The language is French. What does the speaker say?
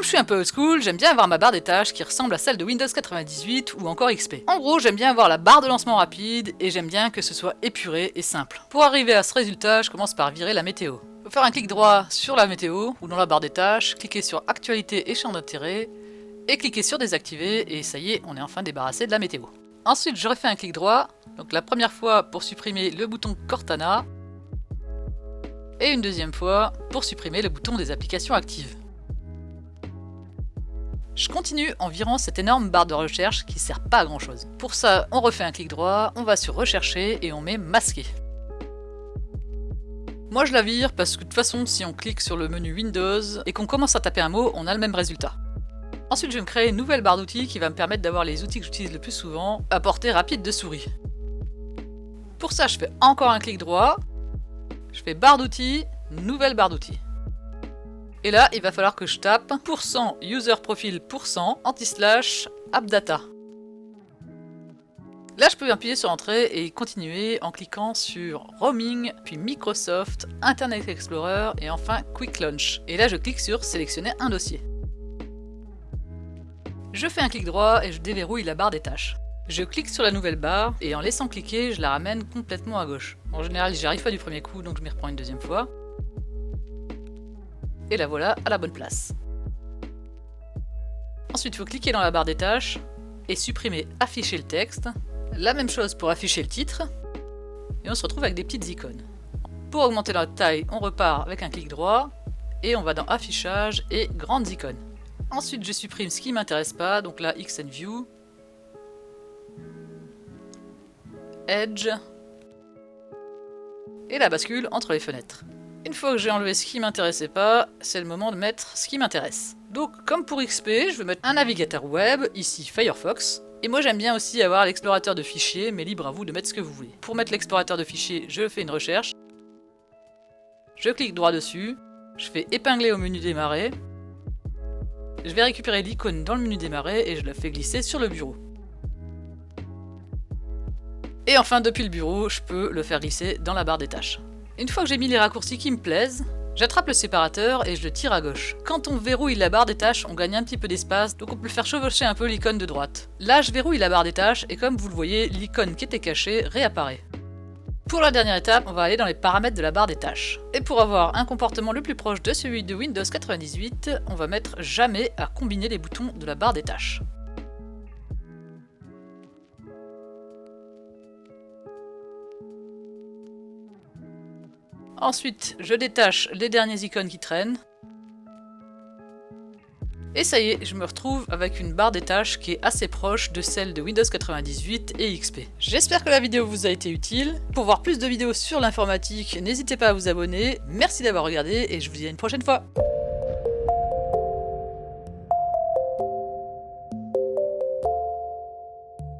Comme je suis un peu old school, j'aime bien avoir ma barre des tâches qui ressemble à celle de Windows 98 ou encore XP. En gros, j'aime bien avoir la barre de lancement rapide et j'aime bien que ce soit épuré et simple. Pour arriver à ce résultat, je commence par virer la météo. Faut faire un clic droit sur la météo ou dans la barre des tâches, cliquer sur Actualité et champ d'intérêt et cliquer sur Désactiver et ça y est, on est enfin débarrassé de la météo. Ensuite, je refais un clic droit, donc la première fois pour supprimer le bouton Cortana et une deuxième fois pour supprimer le bouton des applications actives. Je continue en virant cette énorme barre de recherche qui sert pas à grand chose. Pour ça, on refait un clic droit, on va sur Rechercher et on met Masquer. Moi je la vire parce que de toute façon, si on clique sur le menu Windows et qu'on commence à taper un mot, on a le même résultat. Ensuite, je vais me créer une nouvelle barre d'outils qui va me permettre d'avoir les outils que j'utilise le plus souvent à portée rapide de souris. Pour ça, je fais encore un clic droit, je fais barre d'outils, nouvelle barre d'outils. Et là, il va falloir que je tape %userprofil %, appdata. Là, je peux appuyer sur Entrée et continuer en cliquant sur Roaming, puis Microsoft, Internet Explorer et enfin Quick Launch. Et là, je clique sur Sélectionner un dossier. Je fais un clic droit et je déverrouille la barre des tâches. Je clique sur la nouvelle barre et en laissant cliquer, je la ramène complètement à gauche. En général, j'y arrive pas du premier coup, donc je m'y reprends une deuxième fois. Et la voilà à la bonne place. Ensuite, il faut cliquer dans la barre des tâches et supprimer Afficher le texte. La même chose pour afficher le titre. Et on se retrouve avec des petites icônes. Pour augmenter la taille, on repart avec un clic droit et on va dans Affichage et Grandes icônes. Ensuite, je supprime ce qui ne m'intéresse pas, donc là, XNView, Edge et la bascule entre les fenêtres. Une fois que j'ai enlevé ce qui m'intéressait pas, c'est le moment de mettre ce qui m'intéresse. Donc, comme pour XP, je vais mettre un navigateur web, ici Firefox. Et moi j'aime bien aussi avoir l'explorateur de fichiers, mais libre à vous de mettre ce que vous voulez. Pour mettre l'explorateur de fichiers, je fais une recherche. Je clique droit dessus. Je fais épingler au menu démarrer. Je vais récupérer l'icône dans le menu démarrer et je la fais glisser sur le bureau. Et enfin, depuis le bureau, je peux le faire glisser dans la barre des tâches. Une fois que j'ai mis les raccourcis qui me plaisent, j'attrape le séparateur et je le tire à gauche. Quand on verrouille la barre des tâches, on gagne un petit peu d'espace, donc on peut faire chevaucher un peu l'icône de droite. Là, je verrouille la barre des tâches et comme vous le voyez, l'icône qui était cachée réapparaît. Pour la dernière étape, on va aller dans les paramètres de la barre des tâches. Et pour avoir un comportement le plus proche de celui de Windows 98, on va mettre jamais à combiner les boutons de la barre des tâches. Ensuite, je détache les dernières icônes qui traînent. Et ça y est, je me retrouve avec une barre des tâches qui est assez proche de celle de Windows 98 et XP. J'espère que la vidéo vous a été utile. Pour voir plus de vidéos sur l'informatique, n'hésitez pas à vous abonner. Merci d'avoir regardé et je vous dis à une prochaine fois.